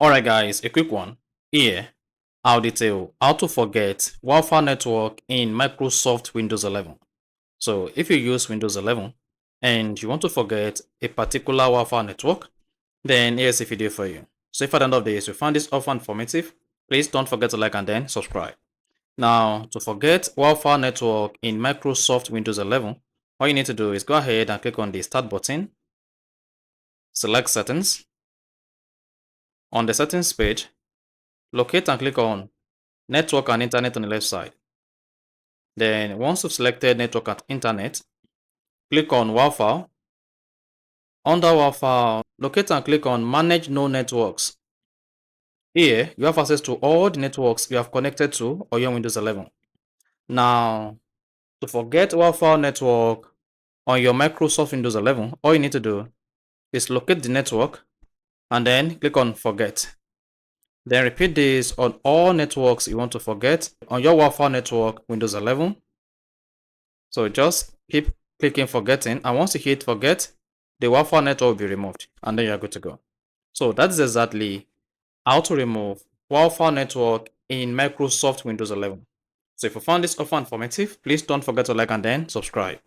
Alright guys, a quick one. Here, I'll detail how to forget Wi-Fi network in Microsoft Windows 11. So if you use Windows 11 and you want to forget a particular Wi-Fi network, then here's a video for you. So if at the end of this you find this offer informative, please don't forget to like and then subscribe. Now, to forget Wi-Fi network in Microsoft Windows 11, all you need to do is go ahead and click on the Start button, select Settings. On the Settings page, locate and click on Network and Internet on the left side. Then once you've selected Network and Internet, click on Wi-Fi. Under Wi-Fi, locate and click on Manage No Networks. Here, you have access to all the networks you have connected to on your Windows 11. Now, to forget Wi-Fi network on your Microsoft Windows 11, all you need to do is locate the network and then click on Forget. Then repeat this on all networks you want to forget on your Wi-Fi network Windows 11. So just keep clicking forgetting, and once you hit forget, the Wi-Fi network will be removed and then you're good to go. So that's exactly how to remove Wi-Fi network in Microsoft Windows 11. So if you found this offer informative, please don't forget to like and then subscribe.